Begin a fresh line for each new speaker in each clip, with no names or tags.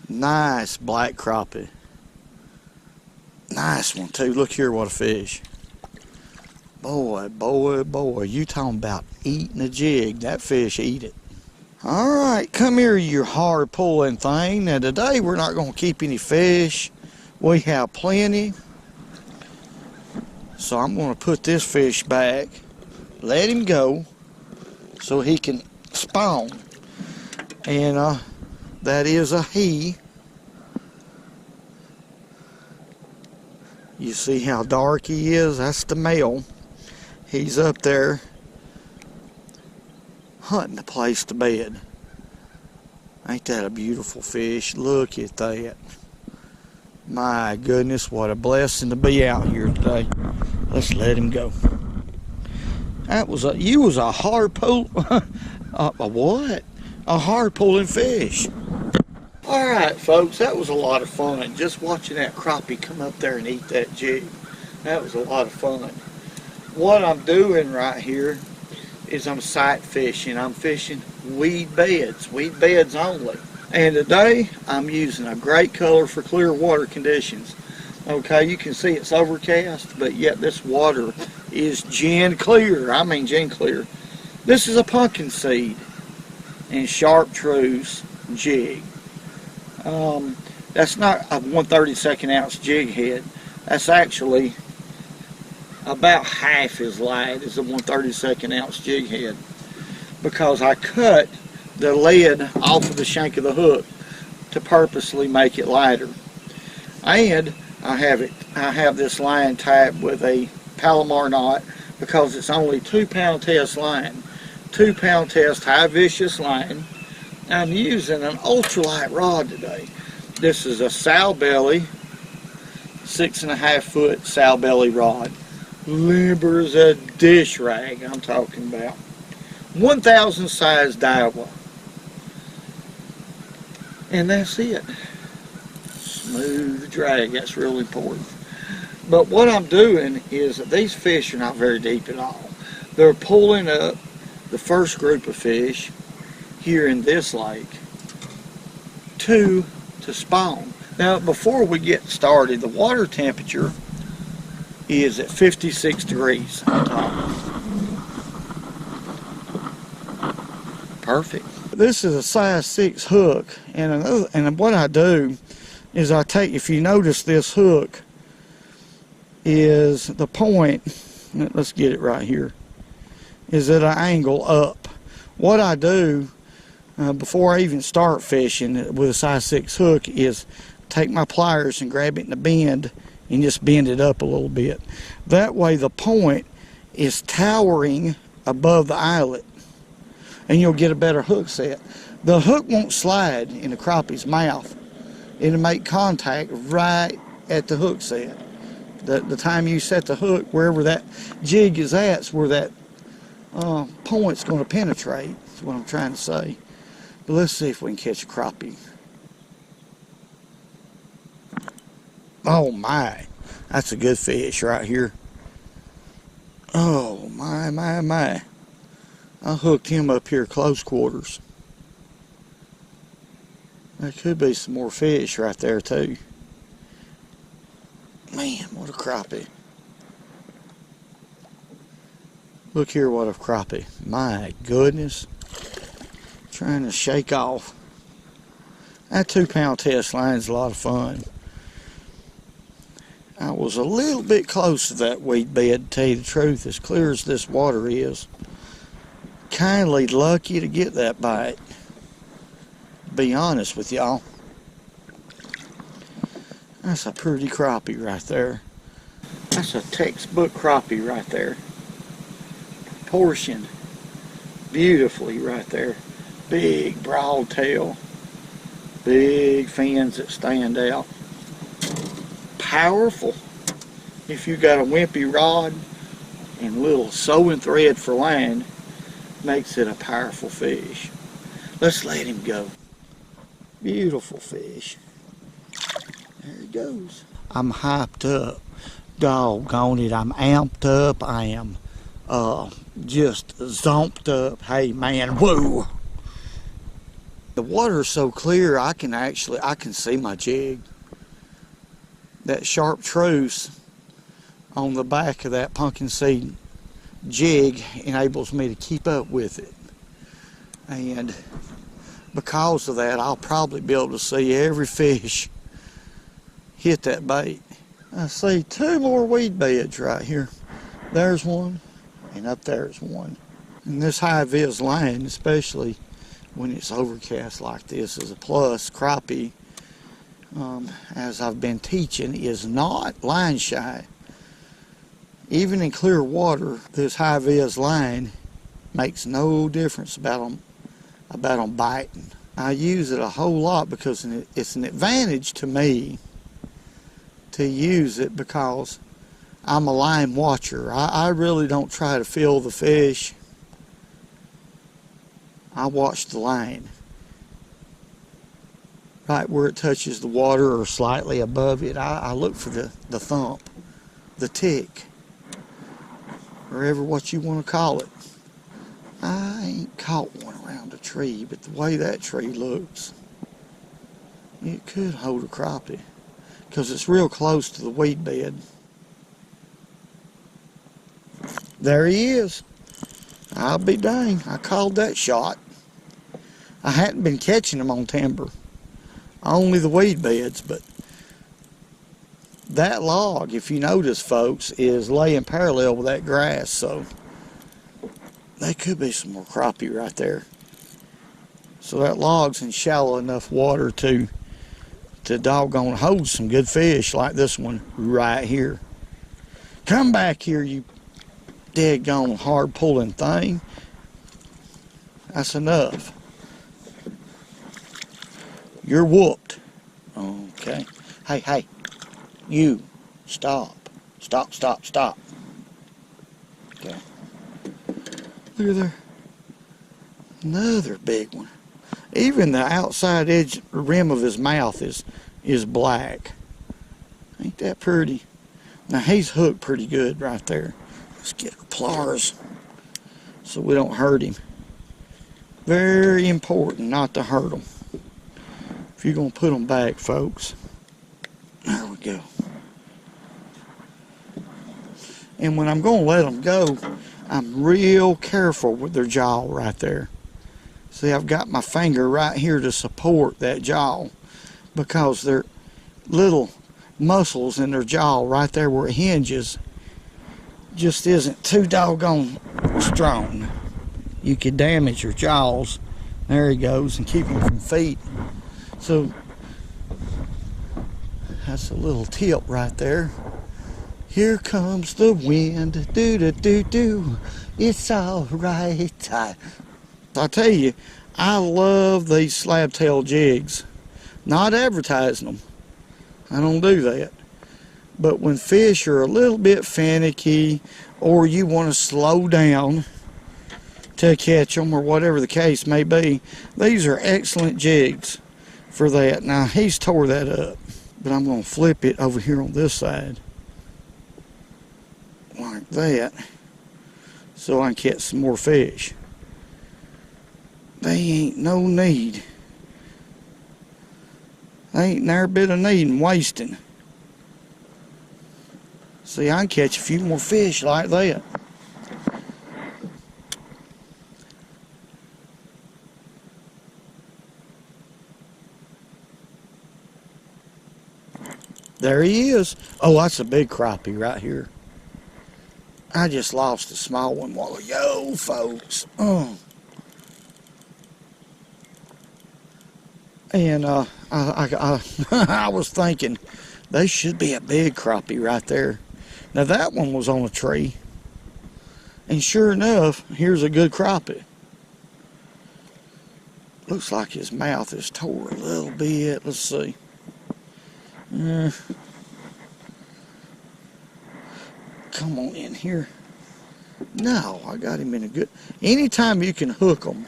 Nice black crappie. Nice one too. Look here, what a fish. Boy, boy, boy, you talking about eating a jig. That fish eat it. Alright, come here, you hard pulling thing. Now today we're not going to keep any fish. We have plenty. So I'm going to put this fish back, let him go so he can spawn. And that is a he. You see how dark he is? That's the male. He's up there hunting a place to bed. Ain't that a beautiful fish? Look at that. My goodness, what a blessing to be out here today. Let's let him go. You was a hard pull, a what? A hard pulling fish. Alright folks, that was a lot of fun. Just watching that crappie come up there and eat that jig. That was a lot of fun. What I'm doing right here is I'm sight fishing. I'm fishing weed beds only. And today I'm using a great color for clear water conditions. Okay, you can see it's overcast, but yet this water is gin clear. I mean gin clear. This is a pumpkin seed and chartreuse jig. That's not a 1/32 ounce jig head. That's actually about half as light as a 1/32 ounce jig head, because I cut the lead off of the shank of the hook to purposely make it lighter. And I have this line tied with a Palomar knot because it's only 2-pound test line, 2-pound test high vicious line. I'm using an ultralight rod today. This is a sow belly, 6.5 foot sow belly rod. Limber as a dish rag, I'm talking about. 1,000 size Daiwa. And that's it. Smooth drag, that's real important. But what I'm doing is that these fish are not very deep at all. They're pulling up the first group of fish here in this lake to spawn. Now before we get started, the water temperature is at 56 degrees on top. Perfect. This is a size 6 hook, and what I do is I take, if you notice this hook is the point, let's get it right here, is at an angle up. What I do before I even start fishing with a size 6 hook is take my pliers and grab it in the bend and just bend it up a little bit. That way the point is towering above the eyelet and you'll get a better hook set. The hook won't slide in the crappie's mouth. It'll make contact right at the hook set. The time you set the hook, wherever that jig is at, is where that point's going to penetrate. That's what I'm trying to say. But let's see if we can catch a crappie. Oh my, that's a good fish right here. Oh my, my, my. I hooked him up here close quarters. There could be some more fish right there too. Man, what a crappie. Look here, what a crappie. My goodness. Trying to shake off. That 2-pound test line's a lot of fun. I was a little bit close to that weed bed, to tell you the truth, as clear as this water is. Kindly lucky to get that bite. Be honest with y'all. That's a pretty crappie right there. That's a textbook crappie right there. Proportioned beautifully right there. Big broad tail. Big fins that stand out. Powerful. If you got a wimpy rod and little sewing thread for line, makes it a powerful fish. Let's let him go. Beautiful fish. There he goes. I'm hyped up. Doggone it, I'm amped up. I am just zomped up. Hey man, whoa. The water's so clear I can see my jig. That sharp truce on the back of that pumpkin seed jig enables me to keep up with it. And because of that, I'll probably be able to see every fish hit that bait. I see 2 more weed beds right here. There's one, and up there's one. And this high-vis line, especially when it's overcast like this, is a plus. Crappie, as I've been teaching, is not line shy. Even in clear water, this high-vis line makes no difference about them biting. I use it a whole lot because it's an advantage to me to use it because I'm a line watcher. I really don't try to feel the fish. I watch the line. Right where it touches the water or slightly above it, I look for the thump, the tick, or ever what you want to call it. I ain't caught one around a tree, but the way that tree looks, it could hold a crappie because it's real close to the weed bed. There he is. I'll be dang, I called that shot. I hadn't been catching them on timber, only the weed beds, but that log, if you notice, folks, is laying parallel with that grass, so there could be some more crappie right there. So that log's in shallow enough water to doggone hold some good fish like this one right here. Come back here, you dead-gone hard pulling thing. That's enough. You're whooped. Okay. Hey, you, stop. Stop. Okay. Look at there. Another big one. Even the outside edge rim of his mouth is black. Ain't that pretty? Now he's hooked pretty good right there. Let's get our pliers so we don't hurt him. Very important not to hurt him. If you're going to put them back, folks. There we go. And when I'm going to let them go, I'm real careful with their jaw right there. See, I've got my finger right here to support that jaw because their little muscles in their jaw right there where it hinges just isn't too doggone strong. You could damage your jaws. There he goes, and keep him from feet. So that's a little tip right there. Here comes the wind, do-do-do-do, it's all right. I tell you, I love these slab tail jigs. Not advertising them. I don't do that. But when fish are a little bit finicky, or you want to slow down to catch them, or whatever the case may be, these are excellent jigs for that. Now, he's tore that up, but I'm going to flip it over here on this side like that so I can catch some more fish. They ain't no need. They ain't never bit of need in wasting. See, I can catch a few more fish like that. There he is. Oh, that's a big crappie right here. I just lost a small one while ago, folks. And I was thinking, there should be a big crappie right there. Now that one was on a tree. And sure enough, here's a good crappie. Looks like his mouth is tore a little bit. Let's see. Come on in here. No, I got him in a good... Anytime you can hook them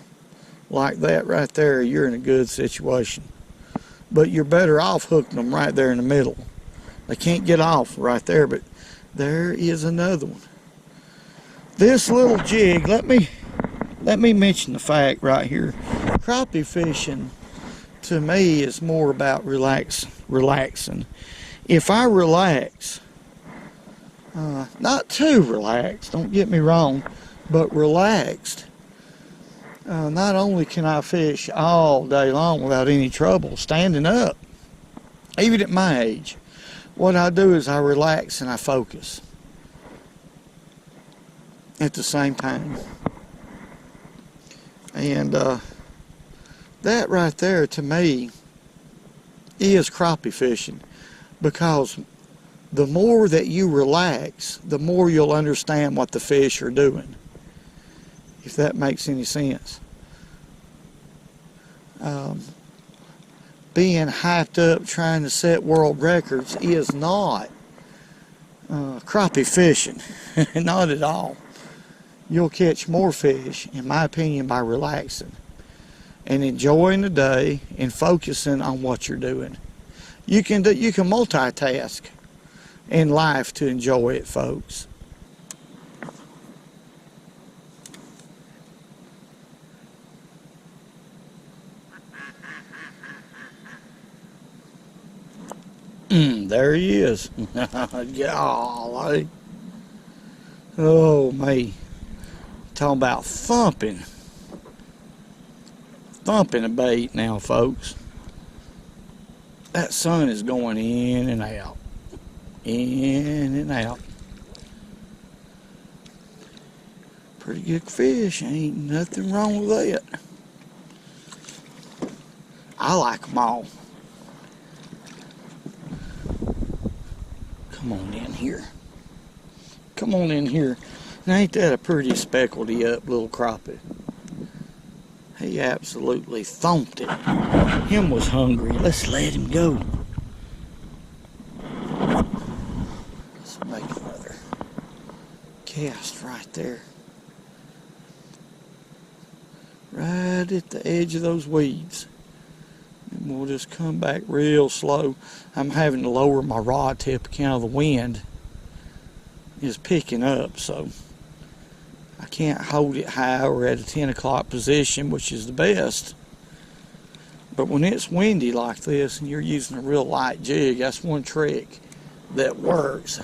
like that right there, you're in a good situation. But you're better off hooking them right there in the middle. They can't get off right there, but there is another one. This little jig, let me mention the fact right here. Crappie fishing to me is more about relaxing. If I relax, not too relaxed, don't get me wrong, but relaxed, not only can I fish all day long without any trouble standing up, even at my age, what I do is I relax and I focus at the same time. And that right there to me is crappie fishing, because the more that you relax, the more you'll understand what the fish are doing, if that makes any sense. Being hyped up trying to set world records is not crappie fishing. Not at all. You'll catch more fish, in my opinion, by relaxing and enjoying the day and focusing on what you're doing. You can multitask in life to enjoy it, folks. There he is. Golly. Oh, me. Talking about thumping a bait now, folks. That sun is going in and out. In and out. Pretty good fish. Ain't nothing wrong with that. I like them all. Come on in here. Come on in here. And ain't that a pretty speckledy up little crappie? He absolutely thumped it. Him was hungry. Let's let him go. Let's make another cast right there. Right at the edge of those weeds. And we'll just come back real slow. I'm having to lower my rod tip account of the wind is picking up, so I can't hold it high or at a 10 o'clock position, which is the best. But when it's windy like this and you're using a real light jig, that's one trick that works.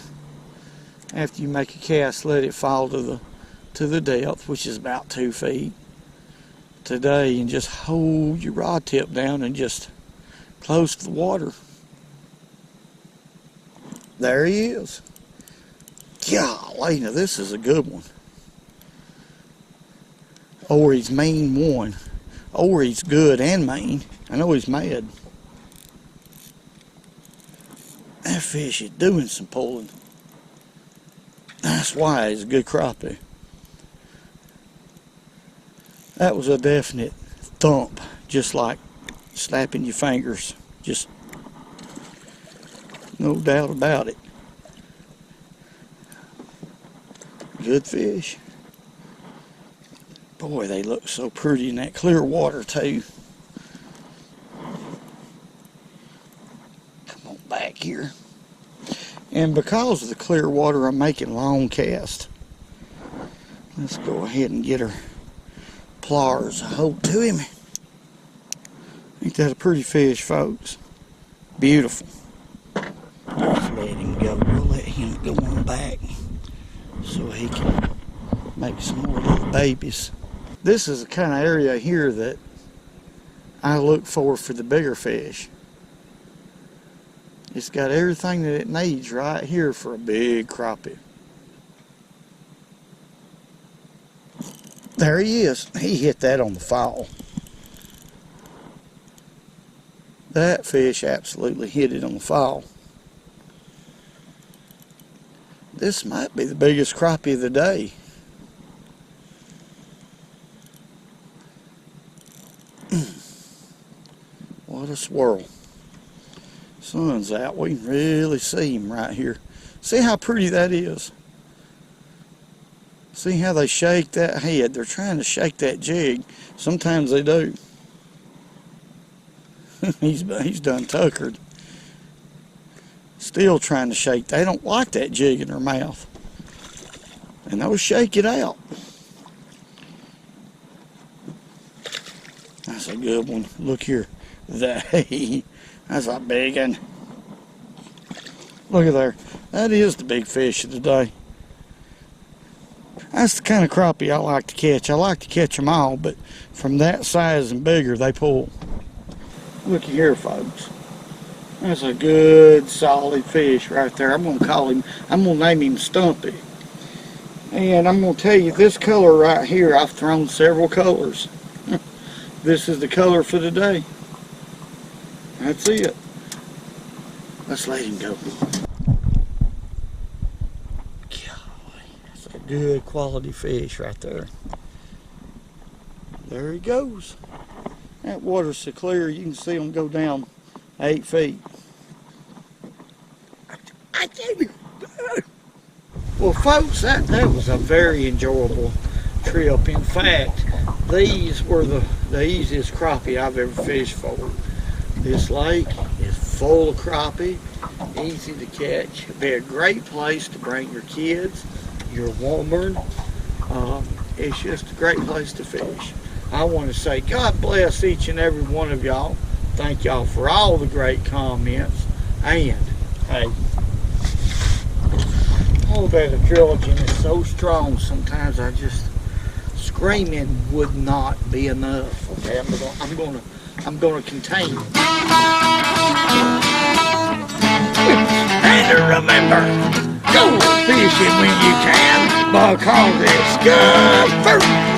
After you make a cast, let it fall to the depth, which is about 2 feet today, and just hold your rod tip down and just close to the water. There he is. Golly, now this is a good one. Or he's mean one. Or he's good and mean. I know he's mad. That fish is doing some pulling. That's why he's a good crappie. That was a definite thump, just like slapping your fingers. Just no doubt about it. Good fish. Boy, they look so pretty in that clear water too. Come on back here. And because of the clear water, I'm making long casts. Let's go ahead and get her pliers a hold to him. Ain't that a pretty fish, folks? Beautiful. Let's let him go. We'll let him go on back so he can make some more little babies. This is the kind of area here that I look for the bigger fish. It's got everything that it needs right here for a big crappie. There he is. He hit that on the fall. That fish absolutely hit it on the fall. This might be the biggest crappie of the day. What a swirl. Sun's out. We can really see him right here. See how pretty that is? See how they shake that head? They're trying to shake that jig. Sometimes they do. He's done tuckered. Still trying to shake. They don't like that jig in their mouth. And they'll shake it out. That's a good one. Look here. That's a big one. Look at there. That is the big fish of the day. That's the kind of crappie I like to catch. I like to catch them all, but from that size and bigger, they pull. Looky here, folks. That's a good, solid fish right there. I'm going to name him Stumpy. And I'm going to tell you, this color right here, I've thrown several colors. This is the color for the day. That's it. Let's let him go. Golly, that's a good quality fish right there. There he goes. That water's so clear you can see him go down 8 feet. Well, folks, that was a very enjoyable trip. In fact, these were the easiest crappie I've ever fished for. This lake is full of crappie, easy to catch. It'd be a great place to bring your kids, your woman. It's just a great place to fish. I want to say God bless each and every one of y'all. Thank y'all for all the great comments. And, hey, oh, that adrenaline is so strong. Sometimes I just, screaming would not be enough. Okay, I'm gonna contain it. And remember, go fishing when you can, because it's good fruit.